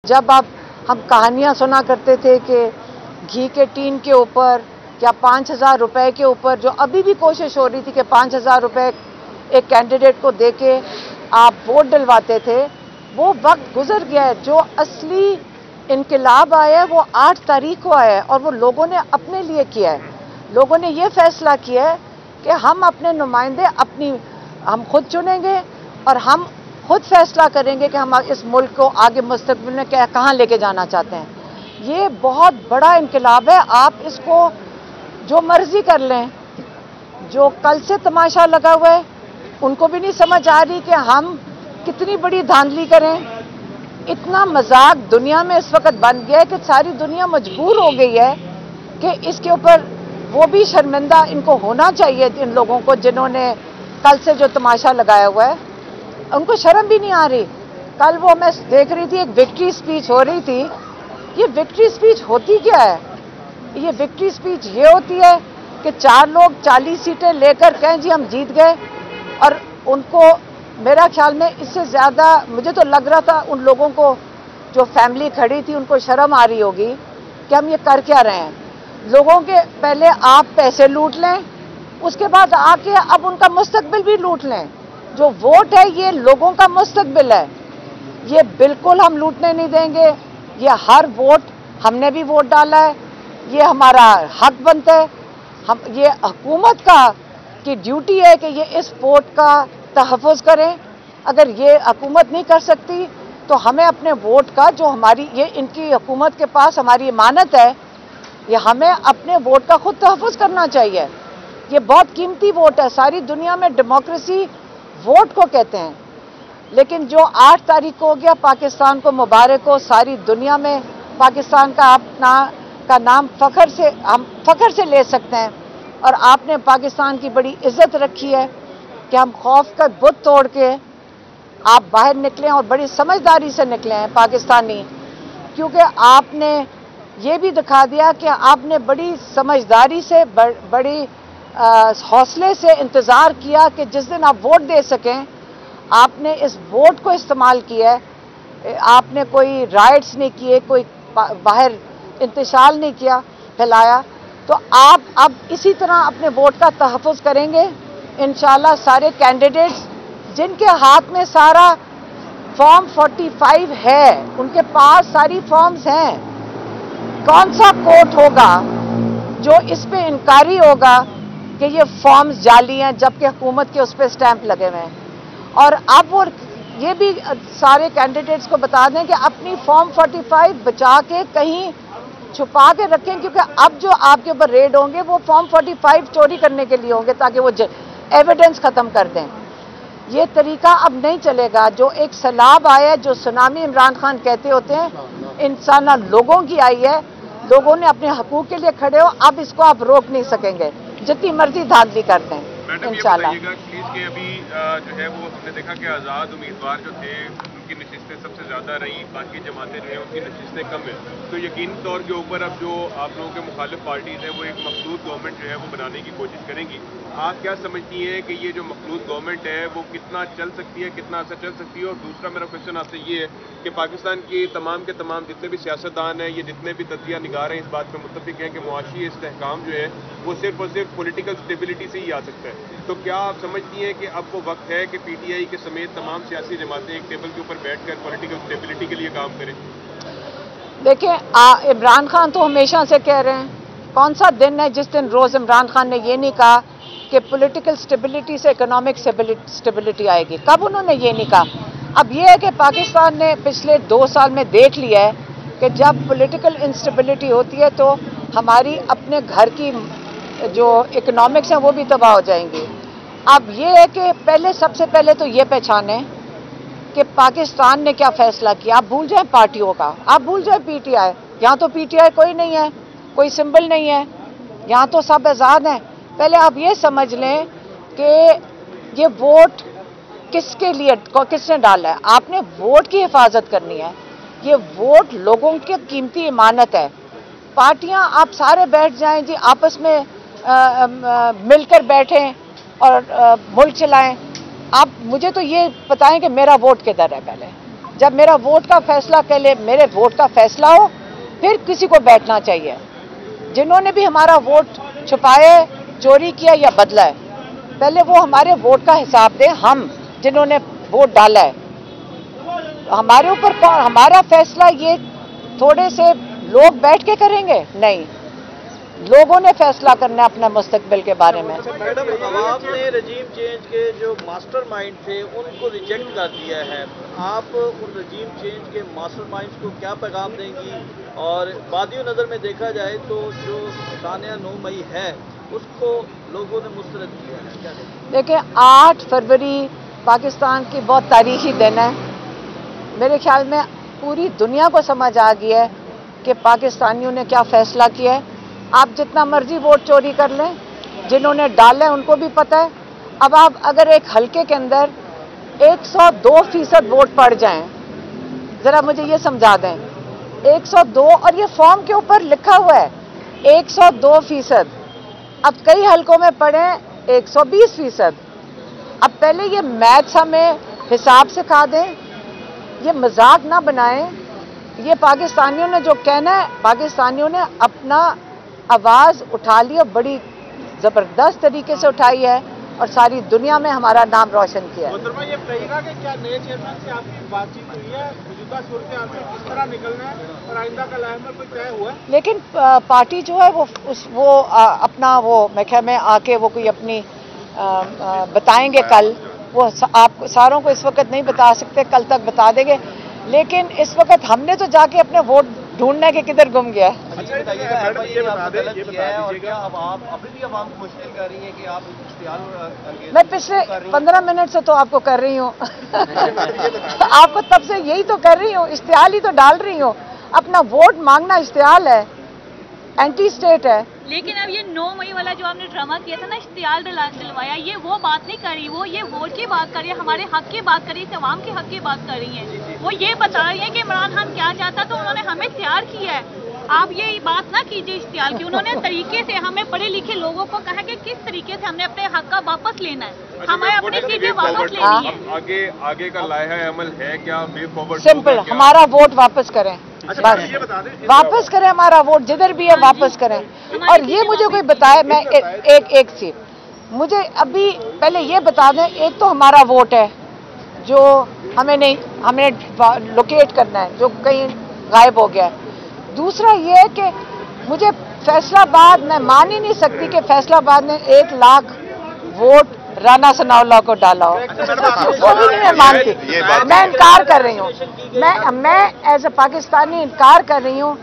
जब आप हम कहानियाँ सुना करते थे कि घी के टीन के ऊपर या 5,000 रुपए के ऊपर, जो अभी भी कोशिश हो रही थी कि 5,000 रुपए एक कैंडिडेट को दे के आप वोट डलवाते थे, वो वक्त गुजर गया है। जो असली इनकलाब आया है वो 8 तारीख को आया है और वो लोगों ने अपने लिए किया है। लोगों ने ये फैसला किया है कि हम अपने नुमाइंदे हम खुद चुनेंगे और हम खुद फैसला करेंगे कि हम इस मुल्क को आगे मुस्तकबिल में कहाँ लेके जाना चाहते हैं। ये बहुत बड़ा इनकलाब है। आप इसको जो मर्जी कर लें। जो कल से तमाशा लगा हुआ है उनको भी नहीं समझ आ रही कि हम कितनी बड़ी धांधली करें। इतना मजाक दुनिया में इस वक्त बन गया है कि सारी दुनिया मजबूर हो गई है कि इसके ऊपर वो भी शर्मिंदा इनको होना चाहिए। इन लोगों को जिन्होंने कल से जो तमाशा लगाया हुआ है उनको शर्म भी नहीं आ रही। कल वो मैं देख रही थी, एक विक्ट्री स्पीच हो रही थी। ये विक्ट्री स्पीच होती क्या है? ये विक्ट्री स्पीच ये होती है कि 4 लोग 40 सीटें लेकर कहें जी हम जीत गए, और उनको मेरा ख्याल में इससे ज़्यादा मुझे तो लग रहा था उन लोगों को जो फैमिली खड़ी थी उनको शर्म आ रही होगी कि हम ये कर क्या रहे हैं। लोगों के पहले आप पैसे लूट लें, उसके बाद आके अब उनका मुस्तकबिल भी लूट लें। जो वोट है ये लोगों का मुस्तकबिल है, ये बिल्कुल हम लूटने नहीं देंगे। ये हर वोट, हमने भी वोट डाला है, ये हमारा हक बनता है। हम ये हुकूमत की ड्यूटी है कि ये इस वोट का तहफ़्फ़ुज़ करें। अगर ये हुकूमत नहीं कर सकती तो हमें अपने वोट का, जो हमारी ये इनकी हुकूमत के पास हमारी इमानत है, ये हमें अपने वोट का खुद तहफ़्फ़ुज़ करना चाहिए। ये बहुत कीमती वोट है। सारी दुनिया में डेमोक्रेसी वोट को कहते हैं, लेकिन जो 8 तारीख को हो गया, पाकिस्तान को मुबारक हो। सारी दुनिया में पाकिस्तान का नाम हम फ़ख्र से ले सकते हैं। और आपने पाकिस्तान की बड़ी इज्जत रखी है कि हम खौफ का बुत तोड़ के आप बाहर निकले और बड़ी समझदारी से निकले हैं पाकिस्तानी, क्योंकि आपने ये भी दिखा दिया कि आपने बड़ी समझदारी से, बड़ी हौसले से इंतज़ार किया कि जिस दिन आप वोट दे सकें। आपने इस वोट को इस्तेमाल किया है। आपने कोई राइट्स नहीं किए, कोई बाहर इंतशाल नहीं किया, फैलाया। तो आप अब इसी तरह अपने वोट का तहफ़्फ़ुज़ करेंगे इंशाल्लाह। सारे कैंडिडेट्स जिनके हाथ में सारा फॉर्म 45 है, उनके पास सारी फॉर्म्स हैं, कौन सा कोर्ट होगा जो इस पे इनकारी होगा कि ये फॉर्म्स जाली हैं, जबकि हुकूमत के उस पर स्टैंप लगे हुए हैं। और अब वो ये भी सारे कैंडिडेट्स को बता दें कि अपनी फॉर्म 45 बचा के कहीं छुपा के रखें, क्योंकि अब जो आपके ऊपर रेड होंगे वो फॉर्म 45 चोरी करने के लिए होंगे, ताकि वो एविडेंस ख़त्म कर दें। ये तरीका अब नहीं चलेगा। जो एक सैलाब आया है, जो सुनामी इमरान खान कहते होते हैं, इंसान लोगों की आई है। लोगों ने अपने हकूक़ के लिए खड़े हो, अब इसको आप रोक नहीं सकेंगे, जितनी मर्जी धांधली करते हैं। इंशाल्लाह प्लीज के अभी जो है वो हमने देखा कि आज़ाद उम्मीदवार जो थे उनकी नशिस्तें सबसे ज़्यादा रही, बाकी जमातें जो हैं उनकी नशिस्तें कम हैं। तो यकीनी तौर के ऊपर अब जो आप लोगों के मुखालिफ पार्टीज़ हैं वो एक मखलूत गवर्नमेंट जो है वो बनाने की कोशिश करेंगी। आप क्या समझती हैं कि ये जो मखलूत गवर्नमेंट है वो कितना चल सकती है, कितना असर चल सकती है? और दूसरा मेरा क्वेश्चन आपसे ये है कि पाकिस्तान के तमाम जितने भी सियासतदान हैं, ये जितने भी तज्जिया निगार हैं, इस बात पर मुत्तफिक हैं कि मुआशी इस्तेहकाम जो है वो सिर्फ और सिर्फ पॉलिटिकल स्टेबिलिटी से ही आ सकता है। तो क्या आप समझती हैं कि अब वो वक्त है कि PTI के समेत तमाम सियासी जमातें एक टेबल के ऊपर बैठकर पॉलिटिकल स्टेबिलिटी के लिए काम करें? देखिए, इमरान खान तो हमेशा से कह रहे हैं, कौन सा दिन है जिस दिन रोज़ इमरान खान ने ये नहीं कहा कि पॉलिटिकल स्टेबिलिटी से इकोनॉमिक स्टेबिलिटी आएगी? कब उन्होंने ये नहीं कहा? अब ये है कि पाकिस्तान ने पिछले 2 साल में देख लिया है कि जब पॉलिटिकल इंस्टेबिलिटी होती है तो हमारी अपने घर की जो इकोनॉमिक्स हैं वो भी तबाह हो जाएंगी। अब ये है कि सबसे पहले तो ये पहचानें कि पाकिस्तान ने क्या फैसला किया। आप भूल जाएं पार्टियों का, आप भूल जाएं PTI। यहाँ तो PTI कोई नहीं है, कोई सिंबल नहीं है, यहाँ तो सब आज़ाद हैं। पहले आप ये समझ लें कि ये वोट किसके लिए, किसने डाला है। आपने वोट की हिफाजत करनी है। ये वोट लोगों की कीमती इमानत है। पार्टियां आप सारे बैठ जाएं जी, आपस में मिलकर बैठें और मुल्क चलाएं। आप मुझे तो ये बताएं कि मेरा वोट किधर है। पहले جب میرا ووٹ کا فیصلہ پہلے میرے ووٹ کا فیصلہ ہو پھر کسی کو بیٹھنا چاہیے. جنہوں نے بھی ہمارا ووٹ چھپایا ہے, چوری کیا یا بدلا ہے, پہلے وہ ہمارے ووٹ کا حساب دیں. ہم جنہوں نے ووٹ ڈالا ہے ہمارے اوپر ہمارا فیصلہ یہ تھوڑے سے لوگ بیٹھ کے کریں گے؟ نہیں, لوگوں نے فیصلہ کرنا ہے اپنے مستقبل کے بارے میں. میڈم, عوام نے رجیم چینج کے جو ماسٹر مائنڈ تھے ان کو ریجیکٹ کر دیا ہے. آپ ان رجیم چینج کے ماسٹر مائنڈز کو کیا پیغام دیں گی؟ اور بادی نظر میں دیکھا جائے تو جو سانحہ 9 مئی ہے اس کو لوگوں نے مسترد کیا ہے, کیا کہیں گے؟ دیکھیں 8 فروری پاکستان کی بہت تاریخی دن ہے. میرے خیال میں پوری دنیا کو سمجھ آ گیا ہے کہ پاکستانیوں نے کیا فیصلہ کیا ہے. آپ جتنا مرضی ووٹ چوری کر لیں, جنہوں نے ڈالے ان کو بھی پتہ ہے. اب آپ اگر ایک حلقے کے اندر 102% ووٹ پڑ جائیں, ذرا مجھے یہ سمجھا دیں, 102, اور یہ فارم کے اوپر لکھا ہوا ہے 102%. اب کئی حلقوں میں پڑے 120%. اب پہلے یہ میتھس ہمیں حساب سکھا دیں, یہ مذاق نہ بنائیں. یہ پاکستانیوں نے جو کہنا ہے, پاکستانیوں نے اپنا آواز اٹھا لی اور بڑی زبردست طریقے سے اٹھائی ہے اور ساری دنیا میں ہمارا نام روشن کیا ہے. محترمہ, یہ بتائیے گا کہ کیا نئے چیئرمین سے آپ کی بات چیت ہوئی ہے, موجودہ صورتحال سے کس طرح نکلنا ہے اور آئندہ کا لائحہ کوئی طے ہوا ہے؟ لیکن پارٹی جو ہے وہ اپنا وہ میں خیال میں آ کے وہ کوئی اپنی بتائیں گے کل. وہ آپ ساروں کو اس وقت نہیں بتا سکتے, کل تک بتا دیں گے. لیکن اس وقت ہم نے تو جا کے اپنے ووٹ ڈھونڈنے کے کدھر گم گیا ہے. میں پچھلے 15 منٹ سے تو آپ کو کر رہی ہوں آپ کو تب سے یہی تو کر رہی ہوں, اشتعال ہی تو ڈال رہی ہوں. اپنا ووٹ مانگنا اشتعال ہے, اینٹی اسٹیٹ ہے. لیکن اب یہ 9 مئی والا جو آپ نے ڈرامہ کیا تھا نا, اشتعال دلوایا, یہ وہ بات نہیں کر رہی, وہ یہ ووٹ کی بات کر رہی ہے, ہمارے حق کی بات کر رہی ہے, عوام کے حق کی بات کر رہی ہیں. وہ یہ بتا رہی ہیں کہ عمران خان کیا چاہتا تو انہوں نے ہمیں تیار کیا ہے. آپ یہ بات نہ کیجیے اشتعال کی. انہوں نے طریقے سے ہمیں پڑھے لکھے لوگوں کو کہا کہ کس طریقے سے ہم نے اپنے حق کا واپس لینا ہے, ہمیں اپنی چیزیں واپس لینی ہے. آگے کا لائحہ عمل ہے کیا؟ وے فارورڈ سمپل, ہمارا ووٹ واپس کریں, بس واپس کریں ہمارا ووٹ, جدھر بھی ہے واپس کریں. اور یہ مجھے کوئی بتائے, میں ایک چیز مجھے ابھی پہلے یہ بتا دیں, ایک تو ہمارا ووٹ ہے جو ہمیں لوکیٹ کرنا ہے, جو کہیں غائب ہو گیا ہے. دوسرا یہ ہے کہ مجھے فیصلہ آباد, میں مان ہی نہیں سکتی کہ فیصلہ آباد نے 1 لاکھ ووٹ رانا ثناء اللہ کو ڈالا ہو, وہ بھی نہیں میں مانتی. میں انکار کر رہی ہوں, میں ایز اے پاکستانی انکار کر رہی ہوں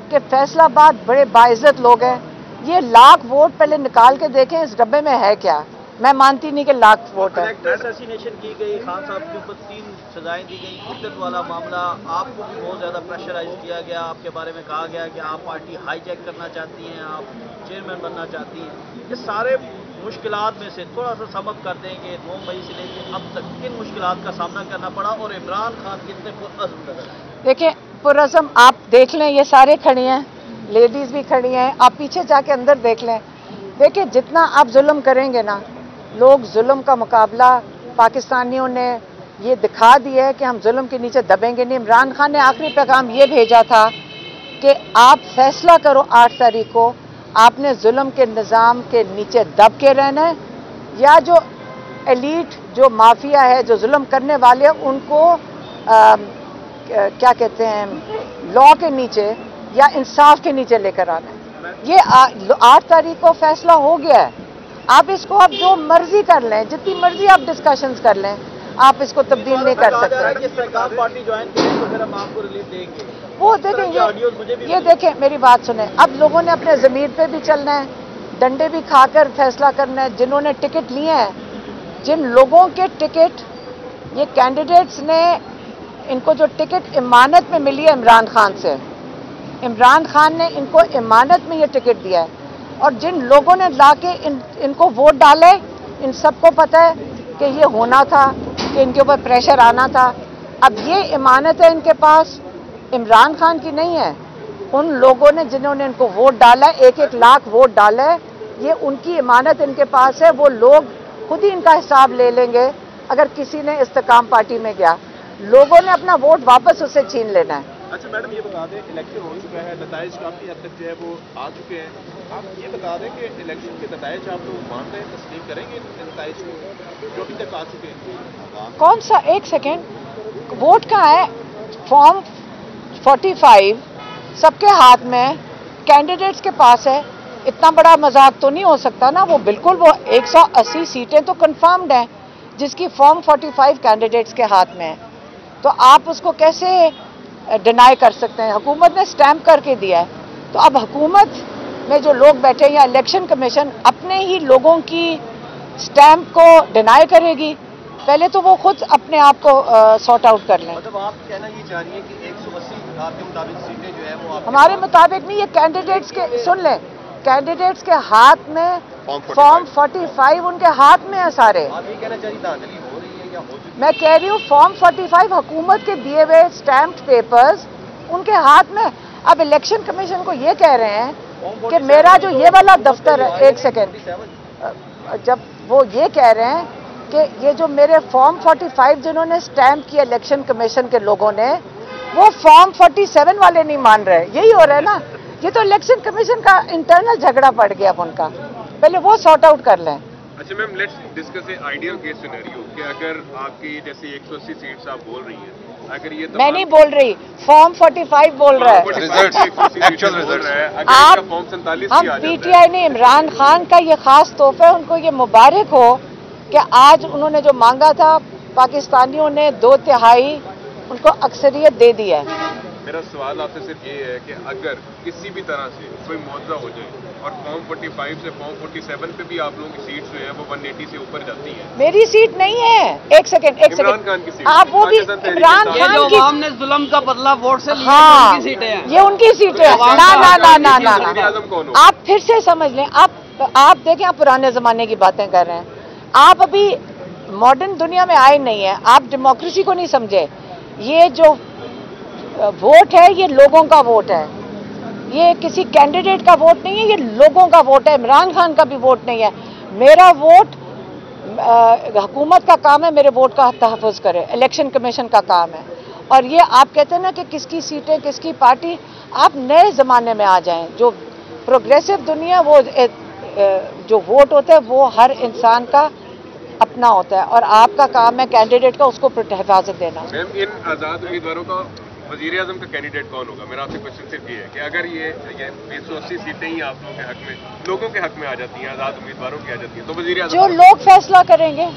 کہ فیصلہ آباد بڑے باعزت لوگ ہیں. یہ 1 لاکھ ووٹ پہلے نکال کے دیکھیں اس ڈبے میں ہے کیا. میں مانتی نہیں کہ 1 لاکھ ووٹ ہے. اسیسینیشن کی گئی, خان صاحب کے اوپر 3 سزائیں دی گئی, عدت والا معاملہ, آپ کو بھی بہت زیادہ پریشرائز کیا گیا, آپ کے بارے میں کہا گیا کہ آپ پارٹی ہائی جیک کرنا چاہتی ہیں, آپ چیئرمین بننا چاہتی ہیں. یہ سارے مشکلات میں سے تھوڑا سا سم اپ کر دیں کہ 9 مئی سے لے کے اب تک کن مشکلات کا سامنا کرنا پڑا اور عمران خان کتنے پرعزم نظر آئے؟ دیکھیں پرعزم آپ دیکھ لیں, یہ سارے کھڑی ہیں, لیڈیز بھی کھڑی ہیں, آپ پیچھے جا کے اندر دیکھ لیں. دیکھیں جتنا آپ ظلم کریں گے نا, لوگ ظلم کا مقابلہ پاکستانیوں نے یہ دکھا دیا ہے کہ ہم ظلم کے نیچے دبیں گے نہیں. عمران خان نے آخری پیغام یہ بھیجا تھا کہ آپ فیصلہ کرو 8 تاریخ کو, آپ نے ظلم کے نظام کے نیچے دب کے رہنا ہے یا جو ایلیٹ, جو مافیا ہے, جو ظلم کرنے والے ہیں, ان کو کیا کہتے ہیں لا کے نیچے یا انصاف کے نیچے لے کر آنا ہے. یہ 8 تاریخ کو فیصلہ ہو گیا ہے. آپ اس کو آپ جو مرضی کر لیں, جتنی مرضی آپ ڈسکشنز کر لیں, آپ اس کو تبدیل نہیں کر سکتے. پارٹی جوائن کریں تو پھر ہم آپ کو ریلیف دیں گے. وہ دیکھیں, یہ دیکھیں میری بات سنیں, اب لوگوں نے اپنے ضمیر پہ بھی چلنا ہے, ڈنڈے بھی کھا کر فیصلہ کرنا ہے. جنہوں نے ٹکٹ لیے ہیں, جن لوگوں کے ٹکٹ, یہ کینڈیڈیٹس نے, ان کو جو ٹکٹ امانت میں ملی ہے عمران خان سے, عمران خان نے ان کو امانت میں یہ ٹکٹ دیا ہے, اور جن لوگوں نے لا کے ان کو ووٹ ڈالے, ان سب کو پتہ ہے کہ یہ ہونا تھا, کہ ان کے اوپر پریشر آنا تھا. اب یہ امانت ہے ان کے پاس, عمران خان کی نہیں ہے. ان لوگوں نے جنہوں نے ان کو ووٹ ڈالا ہے, 1-1 لاکھ ووٹ ڈالا ہے, یہ ان کی امانت ان کے پاس ہے. وہ لوگ خود ہی ان کا حساب لے لیں گے اگر کسی نے استحکام پارٹی میں گیا. लोगों ने अपना वोट वापस उससे छीन लेना है। अच्छा मैडम, ये बता दें इलेक्शन हो चुका है, नताइज काफ़ी हद तक जो है वो आ चुके हैं। आप ये बता दें कि इलेक्शन के नताइज आप लोग मान रहे हैं, तस्लीम करेंगे इन नताइज को जो अभी तक आ चुके हैं? कौन सा, एक सेकेंड, वोट कहाँ है? फॉर्म 45 सबके हाथ में, कैंडिडेट्स के पास है। इतना बड़ा मजाक तो नहीं हो सकता ना। वो बिल्कुल, वो 180 सीटें तो कंफर्म्ड हैं जिसकी फॉर्म 45 कैंडिडेट्स के हाथ में है, तो आप उसको कैसे डिनाई कर सकते हैं? हुकूमत ने स्टैम्प करके दिया है, तो अब हुकूमत में जो लोग बैठे हैं या इलेक्शन कमीशन अपने ही लोगों की स्टैम्प को डिनाई करेगी? पहले तो वो खुद अपने आप को सॉर्ट आउट कर लें। मतलब आप कहना ये चाह रही हैं कि 180 आपके मुताबिक सीटें जो है वो आप हमारे मुताबिक नहीं, ये कैंडिडेट्स के, सुन लें, कैंडिडेट्स के हाथ में फॉर्म 45 उनके हाथ में है सारे। आप ये कहना चाह रही धांधली हो रही है या हो चुकी? मैं कह रही हूँ फॉर्म 45 हुकूमत के दिए हुए स्टैम्प्ड पेपर्स उनके हाथ में। अब इलेक्शन कमीशन को ये कह रहे हैं कि मेरा जो ये वाला दफ्तर है, एक सेकेंड, जब वो ये कह रहे हैं कि ये जो मेरे फॉर्म 45 जिन्होंने स्टैम्प किया इलेक्शन कमीशन के लोगों ने, वो फॉर्म 47 वाले नहीं मान रहे, यही हो रहा है ना। ये तो इलेक्शन कमीशन का इंटरनल झगड़ा पड़ गया अब उनका, पहले वो सॉर्ट आउट कर लें। अच्छा ma'am, let's discuss a ideal case scenario कि अगर आपकी जैसे 180 सीट्स आप बोल रही हैं, अगर ये मैं नहीं बोल रही, फॉर्म 45 बोल रहा है। एक्चुअल रिजल्ट है, अगर आप, फॉर्म 47 हम भी आ जाता है। पीटीआई ने इमरान खान का ये खास तोहफा है, उनको ये मुबारक हो कि आज उन्होंने जो मांगा था पाकिस्तानियों ने 2/3 उनको अक्सरियत दे दी है। मेरा सवाल आपसे सिर्फ ये है कि अगर किसी भी तरह से कोई मुआवजा हो जाए और फॉर्म 45 से फॉर्म 47 पे भी आप लोगों की सीट्स जो है वो 180 से ऊपर जाती हैं। मेरी सीट नहीं है, एक सेकेंड, इमरान खान की सीट, आप वो भी इमरान ये जो खान की, अवाम ने जुल्म का बदला वोट से लिया, हाँ, उनकी सीटें हैं। ये उनकी सीटें हैं। ना ना ना ना ना वज़ीर ना, आज़म कौन होगा? आप फिर से समझ लें। आप देखें, आप पुराने जमाने की बातें कर रहे हैं, आप अभी मॉडर्न दुनिया में आए नहीं है, आप डेमोक्रेसी को नहीं समझे। ये जो वोट है ये लोगों का वोट है, ये किसी कैंडिडेट का वोट नहीं है, ये लोगों का वोट है। इमरान खान का भी वोट नहीं है। मेरा वोट, हुकूमत का काम है मेरे वोट का तहफ़्फ़ुज़ करे, इलेक्शन कमीशन का काम है। और ये आप कहते हैं ना कि किसकी सीटें किसकी पार्टी, आप नए ज़माने में आ जाएं। जो प्रोग्रेसिव दुनिया, वो जो वोट होता है वो हर इंसान का अपना होता है, और आपका काम है कैंडिडेट का उसको हिफाजत देना। मैम, इन आज़ाद उम्मीदवारों का वज़ीर आज़म का कैंडिडेट कौन होगा? मेरा आपसे क्वेश्चन सिर्फ ये है कि अगर ये 180 सीटें ही आप लोगों के हक में, लोगों के हक में आ जाती हैं, आज़ाद उम्मीदवारों की आ जाती हैं, तो वज़ीर आज़म जो लोग फैसला करेंगे।